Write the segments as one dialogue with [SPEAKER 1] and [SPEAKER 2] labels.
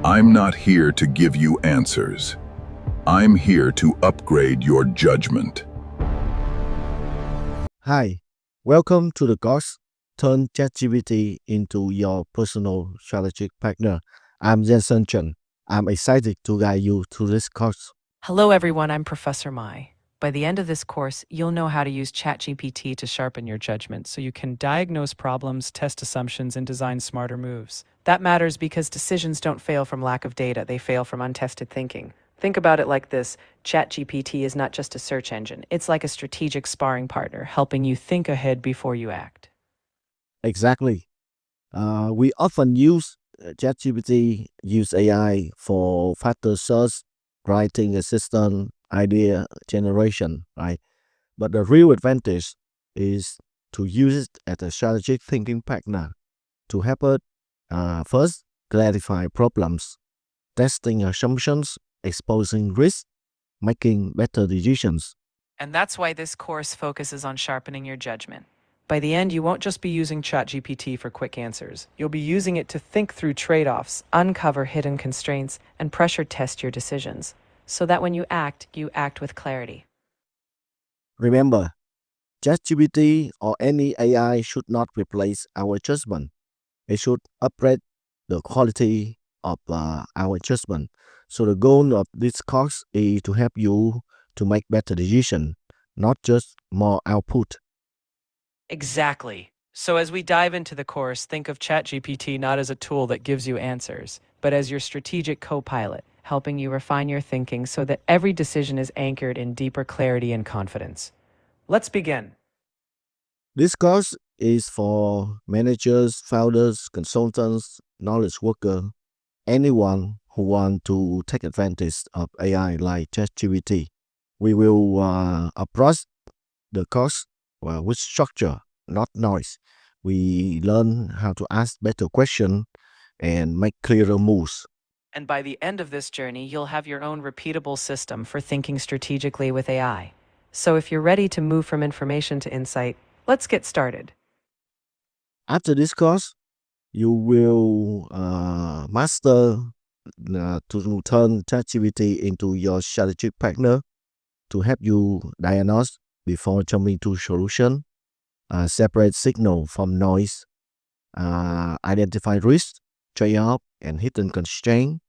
[SPEAKER 1] I'm not here to give you answers. I'm here to upgrade your judgment.
[SPEAKER 2] Hi, welcome to the course Turn ChatGPT into your personal strategic partner. I'm Jensen Chen. I'm excited to guide you through this course.
[SPEAKER 3] Hello everyone, I'm Professor Mai. By the end of this course, you'll know how to use ChatGPT to sharpen your judgment so you can diagnose problems, test assumptions, and design smarter moves. That matters because decisions don't fail from lack of data, they fail from untested thinking. Think about it like this: ChatGPT is not just a search engine, it's like a strategic sparring partner helping you think ahead before you act.
[SPEAKER 2] Exactly. We often use ChatGPT, use AI for faster search, writing assistant, idea generation, right? But the real advantage is to use it as a strategic thinking partner to help us first clarify problems, testing assumptions, exposing risks, making better decisions.
[SPEAKER 3] And that's why this course focuses on sharpening your judgment. By the end, you won't just be using ChatGPT for quick answers. You'll be using it to think through trade-offs, uncover hidden constraints, and pressure test your decisions, so that when you act with clarity.
[SPEAKER 2] Remember, ChatGPT or any AI should not replace our judgment. It should upgrade the quality of our judgment. So the goal of this course is to help you to make better decisions, not just more output.
[SPEAKER 3] Exactly. So as we dive into the course, think of ChatGPT not as a tool that gives you answers, but as your strategic co-pilot, helping you refine your thinking so that every decision is anchored in deeper clarity and confidence. Let's begin.
[SPEAKER 2] This course is for managers, founders, consultants, knowledge workers, anyone who want to take advantage of AI like ChatGPT. We will approach the course with structure, not noise. We learn how to ask better questions and make clearer moves.
[SPEAKER 3] And by the end of this journey, you'll have your own repeatable system for thinking strategically with AI. So if you're ready to move from information to insight, let's get started.
[SPEAKER 2] After this course, you will master to turn ChatGPT into your strategic partner to help you diagnose before jumping to solution, separate signal from noise, identify risks, trade-off, and hidden constraint,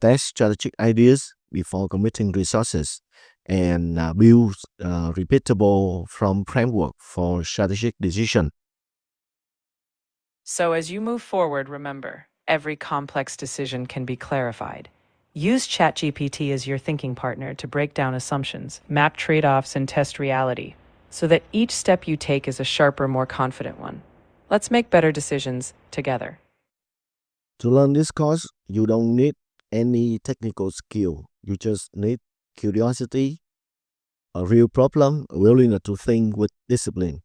[SPEAKER 2] test strategic ideas before committing resources, and build repeatable from framework for strategic decision.
[SPEAKER 3] So as you move forward, remember, every complex decision can be clarified. Use ChatGPT as your thinking partner to break down assumptions, map trade-offs, and test reality, so that each step you take is a sharper, more confident one. Let's make better decisions together.
[SPEAKER 2] To learn this course, you don't need any technical skill. You just need curiosity, a real problem, willingness to think with discipline.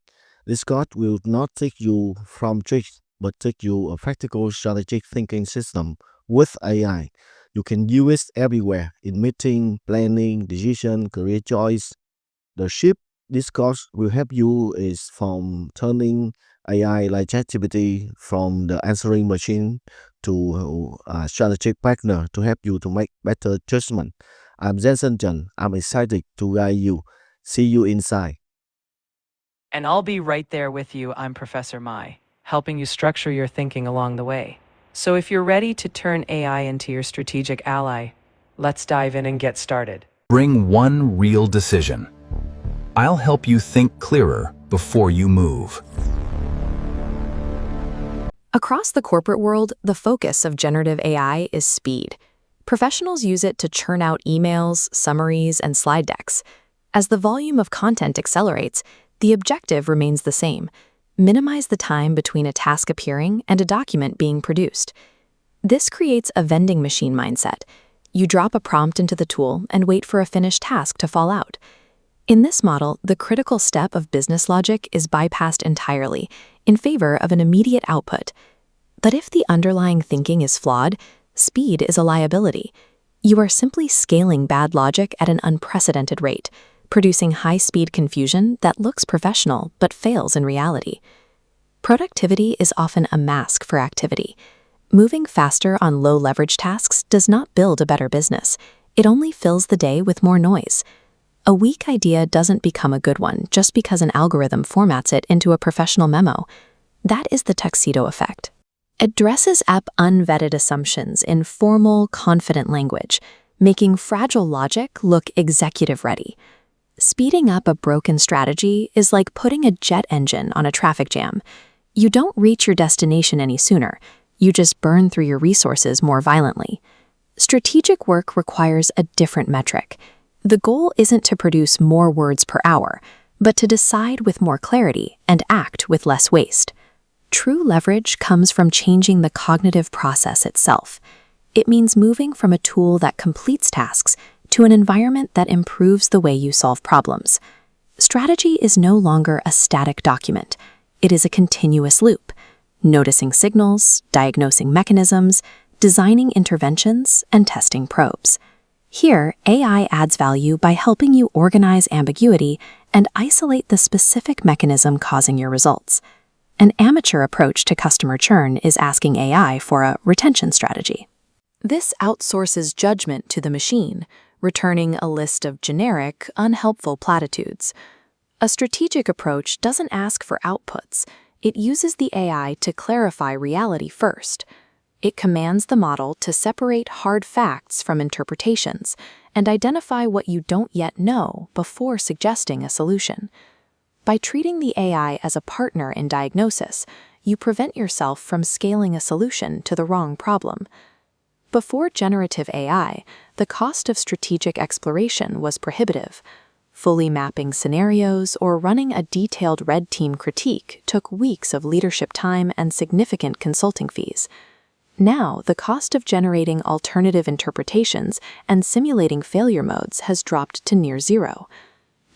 [SPEAKER 2] This course will not take you from tricks, but take you a practical strategic thinking system with AI. You can use it everywhere in meeting, planning, decision, career choice. The shift this course will help you is from turning AI like ChatGPT from the answering machine to a strategic partner to help you to make better judgment. I'm Jensen Chen. I'm excited to guide you. See you inside.
[SPEAKER 3] And I'll be right there with you. I'm Professor Mai, helping you structure your thinking along the way. So if you're ready to turn AI into your strategic ally, let's dive in and get started.
[SPEAKER 4] Bring one real decision. I'll help you think clearer before you move.
[SPEAKER 5] Across the corporate world, the focus of generative AI is speed. Professionals use it to churn out emails, summaries, and slide decks. As the volume of content accelerates, the objective remains the same: minimize the time between a task appearing and a document being produced. This creates a vending machine mindset. You drop a prompt into the tool and wait for a finished task to fall out. In this model, the critical step of business logic is bypassed entirely in favor of an immediate output. But if the underlying thinking is flawed, speed is a liability. You are simply scaling bad logic at an unprecedented rate, producing high-speed confusion that looks professional but fails in reality. Productivity is often a mask for activity. Moving faster on low-leverage tasks does not build a better business. It only fills the day with more noise. A weak idea doesn't become a good one just because an algorithm formats it into a professional memo. That is the tuxedo effect. It dresses up unvetted assumptions in formal, confident language, making fragile logic look executive-ready. Speeding up a broken strategy is like putting a jet engine on a traffic jam. You don't reach your destination any sooner. You just burn through your resources more violently. Strategic work requires a different metric. The goal isn't to produce more words per hour, but to decide with more clarity and act with less waste. True leverage comes from changing the cognitive process itself. It means moving from a tool that completes tasks to an environment that improves the way you solve problems. Strategy is no longer a static document. It is a continuous loop, noticing signals, diagnosing mechanisms, designing interventions, and testing probes. Here, AI adds value by helping you organize ambiguity and isolate the specific mechanism causing your results. An amateur approach to customer churn is asking AI for a retention strategy. This outsources judgment to the machine, returning a list of generic, unhelpful platitudes. A strategic approach doesn't ask for outputs. It uses the AI to clarify reality first. It commands the model to separate hard facts from interpretations and identify what you don't yet know before suggesting a solution. By treating the AI as a partner in diagnosis, you prevent yourself from scaling a solution to the wrong problem. Before generative AI, the cost of strategic exploration was prohibitive. Fully mapping scenarios or running a detailed red team critique took weeks of leadership time and significant consulting fees. Now, the cost of generating alternative interpretations and simulating failure modes has dropped to near zero.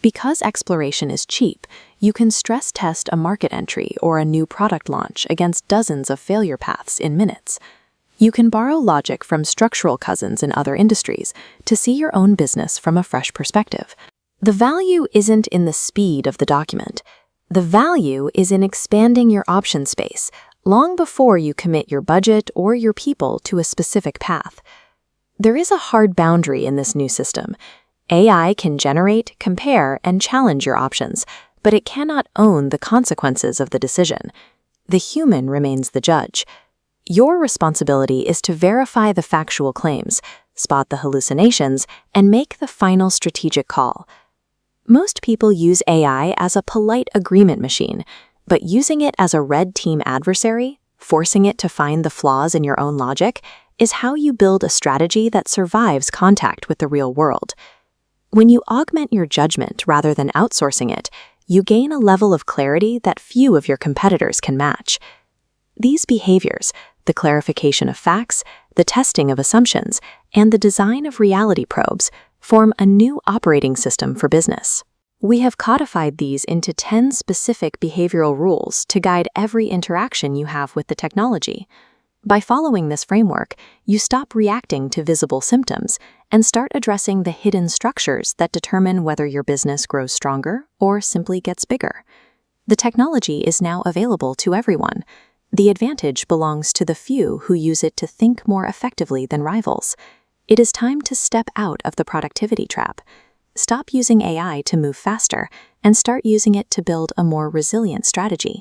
[SPEAKER 5] Because exploration is cheap, you can stress test a market entry or a new product launch against dozens of failure paths in minutes. You can borrow logic from structural cousins in other industries to see your own business from a fresh perspective. The value isn't in the speed of the document. The value is in expanding your option space long before you commit your budget or your people to a specific path. There is a hard boundary in this new system. AI can generate, compare, and challenge your options, but it cannot own the consequences of the decision. The human remains the judge. Your responsibility is to verify the factual claims, spot the hallucinations, and make the final strategic call. Most people use AI as a polite agreement machine, but using it as a red team adversary, forcing it to find the flaws in your own logic, is how you build a strategy that survives contact with the real world. When you augment your judgment rather than outsourcing it, you gain a level of clarity that few of your competitors can match. These behaviors, the clarification of facts, the testing of assumptions, and the design of reality probes, form a new operating system for business. We have codified these into 10 specific behavioral rules to guide every interaction you have with the technology. By following this framework, you stop reacting to visible symptoms and start addressing the hidden structures that determine whether your business grows stronger or simply gets bigger. The technology is now available to everyone. The advantage belongs to the few who use it to think more effectively than rivals. It is time to step out of the productivity trap. Stop using AI to move faster and start using it to build a more resilient strategy.